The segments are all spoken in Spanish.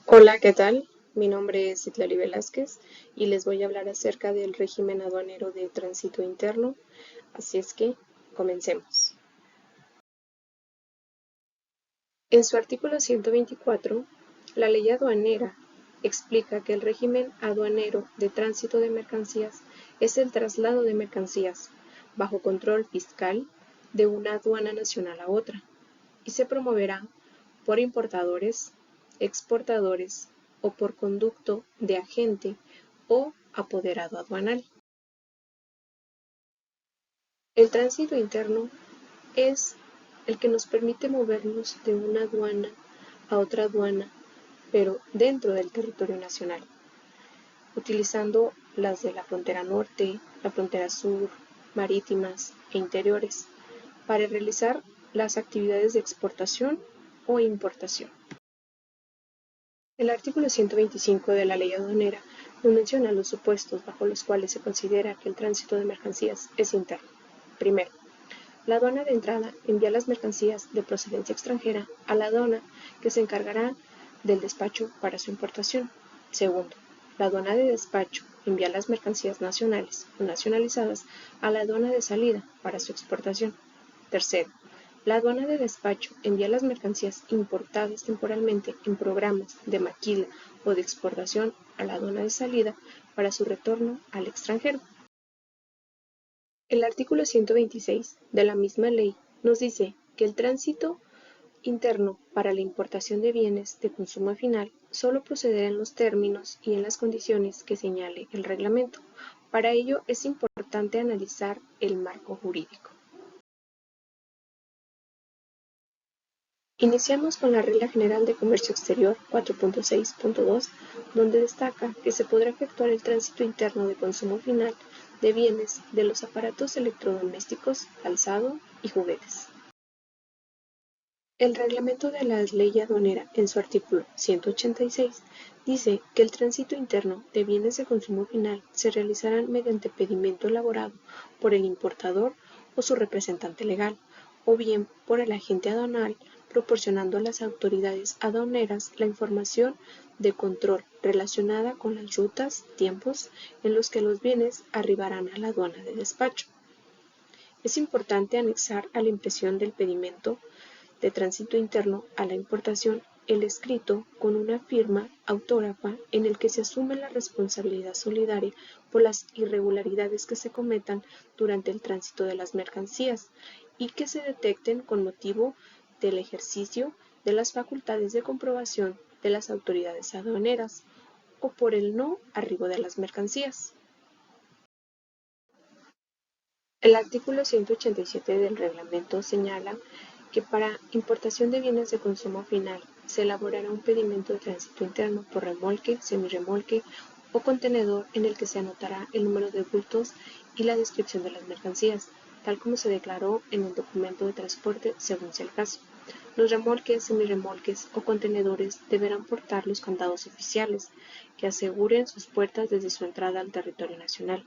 Hola, ¿qué tal? Mi nombre es Citlali Velázquez y les voy a hablar acerca del régimen aduanero de tránsito interno, así es que comencemos. En su artículo 124, la ley aduanera explica que el régimen aduanero de tránsito de mercancías es el traslado de mercancías bajo control fiscal de una aduana nacional a otra y se promoverá por importadores, exportadores o por conducto de agente o apoderado aduanal. El tránsito interno es el que nos permite movernos de una aduana a otra aduana, pero dentro del territorio nacional, utilizando las de la frontera norte, la frontera sur, marítimas e interiores, para realizar las actividades de exportación o importación. El artículo 125 de la Ley Aduanera nos menciona los supuestos bajo los cuales se considera que el tránsito de mercancías es interno. Primero, la aduana de entrada envía las mercancías de procedencia extranjera a la aduana que se encargará del despacho para su importación. Segundo, la aduana de despacho envía las mercancías nacionales o nacionalizadas a la aduana de salida para su exportación. Tercero, la aduana de despacho envía las mercancías importadas temporalmente en programas de maquila o de exportación a la aduana de salida para su retorno al extranjero. El artículo 126 de la misma ley nos dice que el tránsito interno para la importación de bienes de consumo final solo procederá en los términos y en las condiciones que señale el reglamento. Para ello es importante analizar el marco jurídico. Iniciamos con la Regla General de Comercio Exterior 4.6.2, donde destaca que se podrá efectuar el tránsito interno de consumo final de bienes de los aparatos electrodomésticos, calzado y juguetes. El reglamento de la ley aduanera, en su artículo 186, dice que el tránsito interno de bienes de consumo final se realizará mediante pedimento elaborado por el importador o su representante legal, o bien por el agente aduanal, proporcionando a las autoridades aduaneras la información de control relacionada con las rutas, tiempos en los que los bienes arribarán a la aduana de despacho. Es importante anexar a la impresión del pedimento de tránsito interno a la importación el escrito con una firma autógrafa en el que se asume la responsabilidad solidaria por las irregularidades que se cometan durante el tránsito de las mercancías y que se detecten con motivo del ejercicio de las facultades de comprobación de las autoridades aduaneras o por el no arribo de las mercancías. El artículo 187 del reglamento señala que para importación de bienes de consumo final se elaborará un pedimento de tránsito interno por remolque, semirremolque o contenedor en el que se anotará el número de bultos y la descripción de las mercancías, tal como se declaró en el documento de transporte según sea el caso. Los remolques, semirremolques o contenedores deberán portar los candados oficiales que aseguren sus puertas desde su entrada al territorio nacional.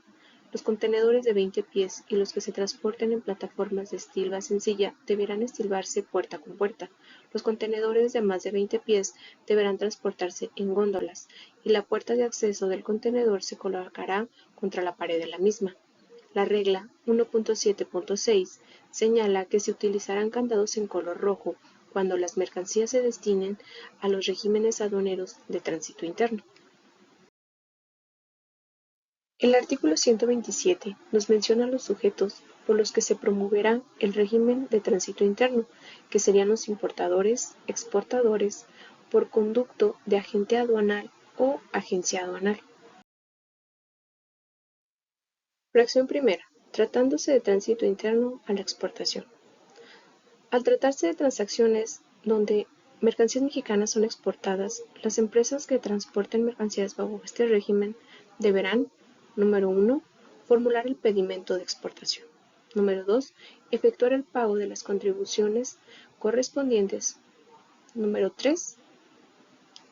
Los contenedores de 20 pies y los que se transporten en plataformas de estilba sencilla deberán estilbarse puerta con puerta. Los contenedores de más de 20 pies deberán transportarse en góndolas y la puerta de acceso del contenedor se colocará contra la pared de la misma. La regla 1.7.6 señala que se utilizarán candados en color rojo cuando las mercancías se destinen a los regímenes aduaneros de tránsito interno. El artículo 127 nos menciona los sujetos por los que se promoverá el régimen de tránsito interno, que serían los importadores, exportadores, por conducto de agente aduanal o agencia aduanal. Fracción primera. Tratándose de tránsito interno a la exportación. Al tratarse de transacciones donde mercancías mexicanas son exportadas, las empresas que transporten mercancías bajo este régimen deberán, número 1, formular el pedimento de exportación. Número 2, efectuar el pago de las contribuciones correspondientes. Número 3,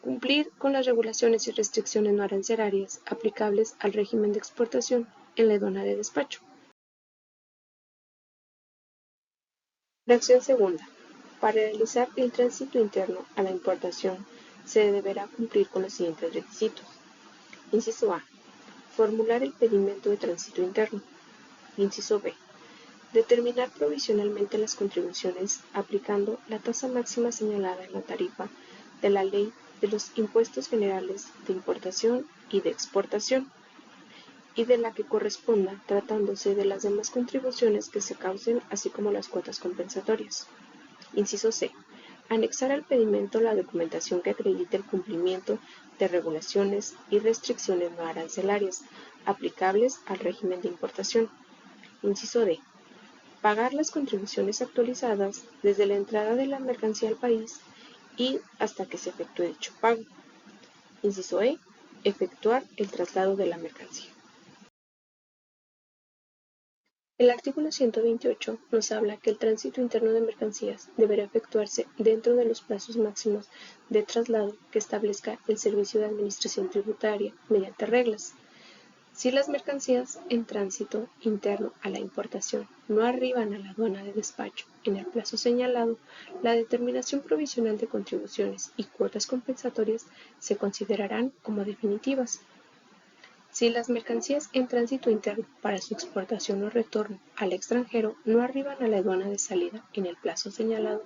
cumplir con las regulaciones y restricciones no arancelarias aplicables al régimen de exportación en la aduana de despacho. Fracción segunda. Para realizar el tránsito interno a la importación, se deberá cumplir con los siguientes requisitos. Inciso A. Formular el pedimento de tránsito interno. Inciso B. Determinar provisionalmente las contribuciones aplicando la tasa máxima señalada en la tarifa de la Ley de los Impuestos Generales de Importación y de Exportación y de la que corresponda tratándose de las demás contribuciones que se causen, así como las cuotas compensatorias. Inciso C. Anexar al pedimento la documentación que acredite el cumplimiento de regulaciones y restricciones no arancelarias aplicables al régimen de importación. Inciso D. Pagar las contribuciones actualizadas desde la entrada de la mercancía al país y hasta que se efectúe dicho pago. Inciso E. Efectuar el traslado de la mercancía. El artículo 128 nos habla que el tránsito interno de mercancías deberá efectuarse dentro de los plazos máximos de traslado que establezca el Servicio de Administración Tributaria mediante reglas. Si las mercancías en tránsito interno a la importación no arriban a la aduana de despacho en el plazo señalado, la determinación provisional de contribuciones y cuotas compensatorias se considerarán como definitivas. Si las mercancías en tránsito interno para su exportación o retorno al extranjero no arriban a la aduana de salida en el plazo señalado,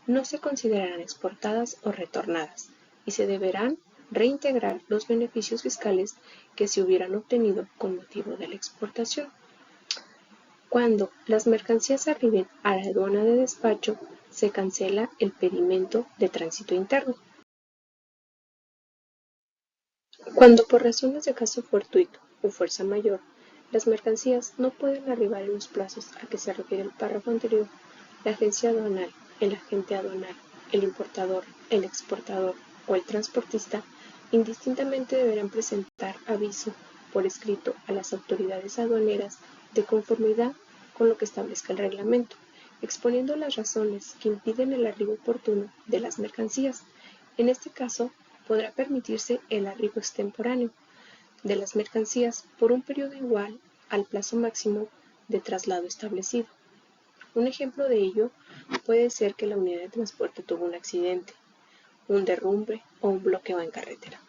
no se considerarán exportadas o retornadas y se deberán reintegrar los beneficios fiscales que se hubieran obtenido con motivo de la exportación. Cuando las mercancías arriben a la aduana de despacho, se cancela el pedimento de tránsito interno. Cuando por razones de caso fortuito o fuerza mayor, las mercancías no pueden arribar en los plazos a que se refiere el párrafo anterior, la agencia aduanal, el agente aduanal, el importador, el exportador o el transportista indistintamente deberán presentar aviso por escrito a las autoridades aduaneras de conformidad con lo que establezca el reglamento, exponiendo las razones que impiden el arribo oportuno de las mercancías. En este caso, podrá permitirse el arribo extemporáneo de las mercancías por un periodo igual al plazo máximo de traslado establecido. Un ejemplo de ello puede ser que la unidad de transporte tuvo un accidente, un derrumbe o un bloqueo en carretera.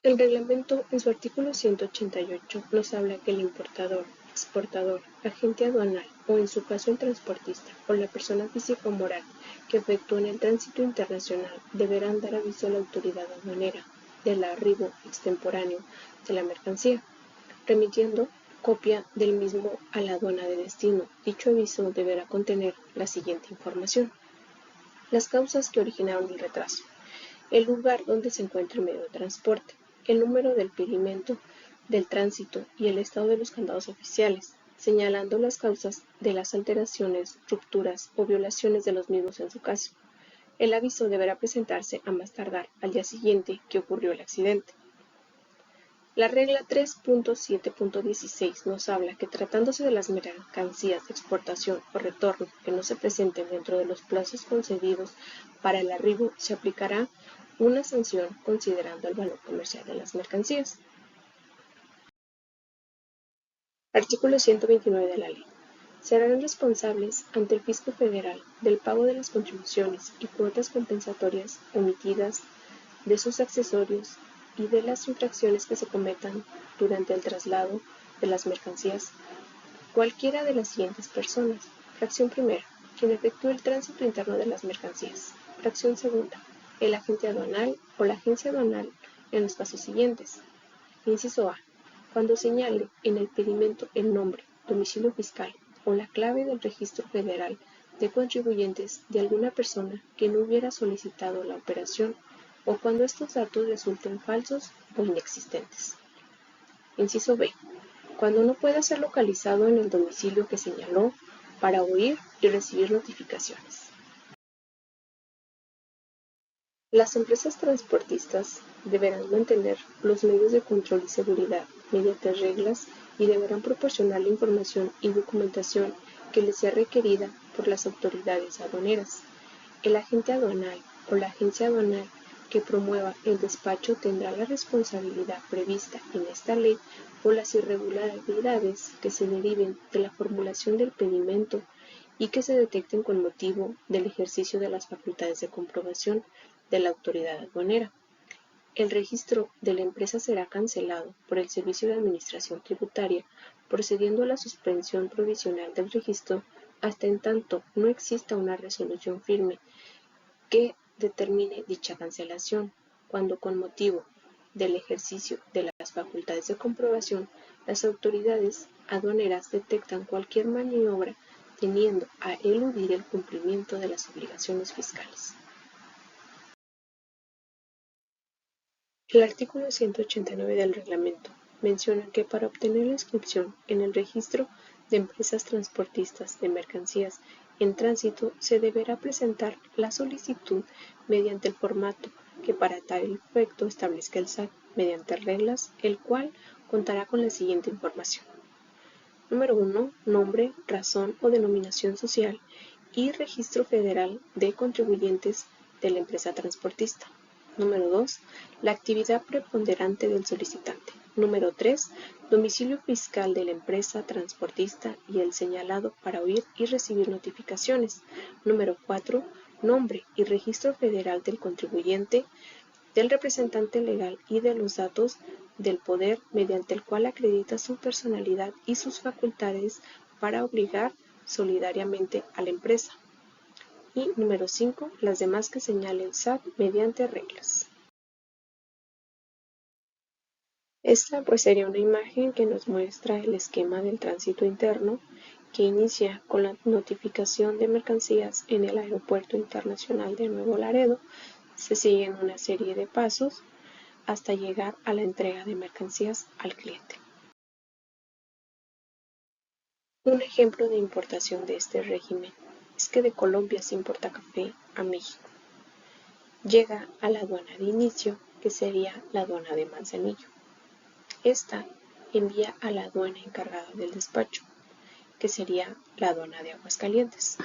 El reglamento, en su artículo 188, nos habla que el importador, exportador, agente aduanal o, en su caso, el transportista o la persona física o moral que efectúen el tránsito internacional deberán dar aviso a la autoridad aduanera del arribo extemporáneo de la mercancía, remitiendo copia del mismo a la aduana de destino. Dicho aviso deberá contener la siguiente información: las causas que originaron el retraso, el lugar donde se encuentra el medio de transporte, el número del pedimento del tránsito y el estado de los candados oficiales, señalando las causas de las alteraciones, rupturas o violaciones de los mismos en su caso. El aviso deberá presentarse a más tardar al día siguiente que ocurrió el accidente. La regla 3.7.16 nos habla que tratándose de las mercancías de exportación o retorno que no se presenten dentro de los plazos concedidos para el arribo, se aplicará una sanción considerando el valor comercial de las mercancías. Artículo 129 de la ley. Serán responsables ante el Fisco Federal del pago de las contribuciones y cuotas compensatorias omitidas, de sus accesorios y de las infracciones que se cometan durante el traslado de las mercancías cualquiera de las siguientes personas. Fracción primera, quien efectúe el tránsito interno de las mercancías. Fracción segunda, el agente aduanal o la agencia aduanal en los casos siguientes. Inciso A. Cuando señale en el pedimento el nombre, domicilio fiscal o la clave del registro federal de contribuyentes de alguna persona que no hubiera solicitado la operación o cuando estos datos resulten falsos o inexistentes. Inciso B. Cuando no pueda ser localizado en el domicilio que señaló para oír y recibir notificaciones. Las empresas transportistas deberán mantener los medios de control y seguridad mediante reglas y deberán proporcionar la información y documentación que les sea requerida por las autoridades aduaneras. El agente aduanal o la agencia aduanal que promueva el despacho tendrá la responsabilidad prevista en esta ley por las irregularidades que se deriven de la formulación del pedimento y que se detecten con motivo del ejercicio de las facultades de comprobación de la autoridad aduanera. El registro de la empresa será cancelado por el Servicio de Administración Tributaria, procediendo a la suspensión provisional del registro hasta en tanto no exista una resolución firme que determine dicha cancelación, cuando con motivo del ejercicio de las facultades de comprobación, las autoridades aduaneras detectan cualquier maniobra teniendo a eludir el cumplimiento de las obligaciones fiscales. El artículo 189 del reglamento menciona que para obtener la inscripción en el registro de empresas transportistas de mercancías en tránsito se deberá presentar la solicitud mediante el formato que para tal efecto establezca el SAT mediante reglas, el cual contará con la siguiente información. Número 1. Nombre, razón o denominación social y registro federal de contribuyentes de la empresa transportista. Número 2. La actividad preponderante del solicitante. Número 3. Domicilio fiscal de la empresa transportista y el señalado para oír y recibir notificaciones. Número 4. Nombre y registro federal del contribuyente, del representante legal y de los datos del poder mediante el cual acredita su personalidad y sus facultades para obligar solidariamente a la empresa. Y número 5, las demás que señale el SAT mediante reglas. Esta pues sería una imagen que nos muestra el esquema del tránsito interno que inicia con la notificación de mercancías en el Aeropuerto Internacional de Nuevo Laredo. Se siguen una serie de pasos hasta llegar a la entrega de mercancías al cliente. Un ejemplo de importación de este régimen es que de Colombia se importa café a México. Llega a la aduana de inicio, que sería la aduana de Manzanillo. Esta envía a la aduana encargada del despacho, que sería la aduana de Aguascalientes.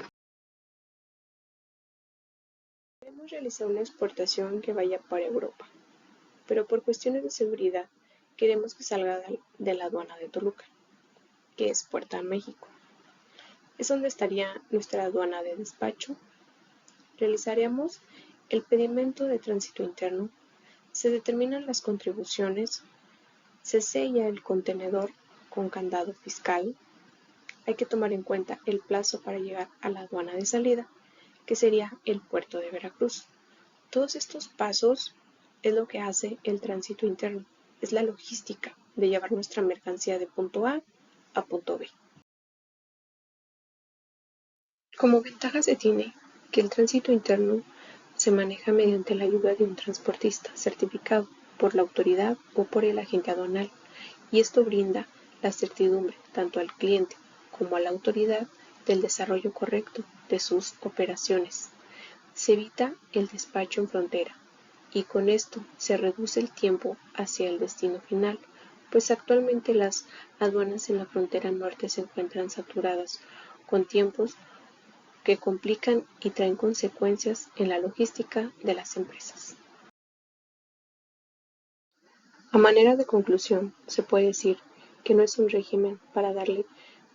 Queremos realizar una exportación que vaya para Europa, pero por cuestiones de seguridad queremos que salga de la aduana de Toluca, que es Puerta a México. Es donde estaría nuestra aduana de despacho. Realizaremos el pedimento de tránsito interno, se determinan las contribuciones, se sella el contenedor con candado fiscal. Hay que tomar en cuenta el plazo para llegar a la aduana de salida, que sería el puerto de Veracruz. Todos estos pasos es lo que hace el tránsito interno, es la logística de llevar nuestra mercancía de punto A a punto B. Como ventaja se tiene que el tránsito interno se maneja mediante la ayuda de un transportista certificado por la autoridad o por el agente aduanal, y esto brinda la certidumbre tanto al cliente como a la autoridad del desarrollo correcto de sus operaciones. Se evita el despacho en frontera y con esto se reduce el tiempo hacia el destino final, pues actualmente las aduanas en la frontera norte se encuentran saturadas con tiempos que complican y traen consecuencias en la logística de las empresas. A manera de conclusión, se puede decir que no es un régimen para darle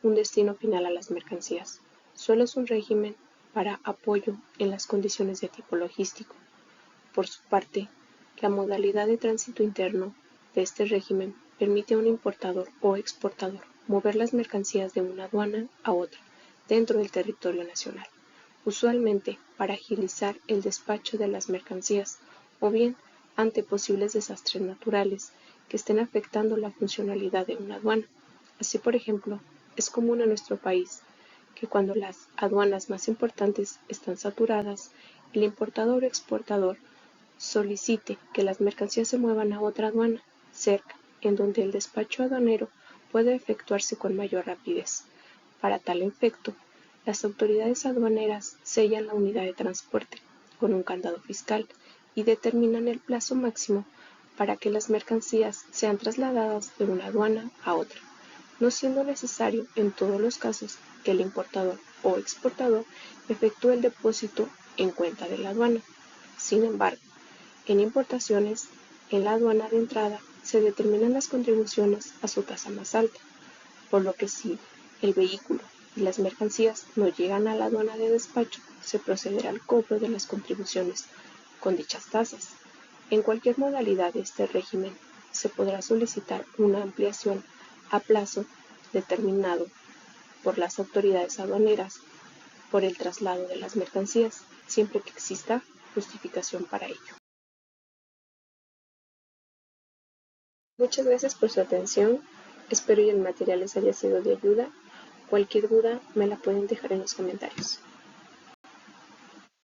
un destino final a las mercancías, solo es un régimen para apoyo en las condiciones de tipo logístico. Por su parte, la modalidad de tránsito interno de este régimen permite a un importador o exportador mover las mercancías de una aduana a otra dentro del territorio nacional, usualmente para agilizar el despacho de las mercancías o bien ante posibles desastres naturales que estén afectando la funcionalidad de una aduana. Así, por ejemplo, es común en nuestro país que cuando las aduanas más importantes están saturadas, el importador o exportador solicite que las mercancías se muevan a otra aduana cerca, en donde el despacho aduanero puede efectuarse con mayor rapidez. Para tal efecto, las autoridades aduaneras sellan la unidad de transporte con un candado fiscal y determinan el plazo máximo para que las mercancías sean trasladadas de una aduana a otra, no siendo necesario en todos los casos que el importador o exportador efectúe el depósito en cuenta de la aduana. Sin embargo, en importaciones, en la aduana de entrada se determinan las contribuciones a su tasa más alta, por lo que si el vehículo y las mercancías no llegan a la aduana de despacho, se procederá al cobro de las contribuciones con dichas tasas. En cualquier modalidad de este régimen, se podrá solicitar una ampliación a plazo determinado por las autoridades aduaneras por el traslado de las mercancías, siempre que exista justificación para ello. Muchas gracias por su atención, espero que el material les haya sido de ayuda. Cualquier duda me la pueden dejar en los comentarios.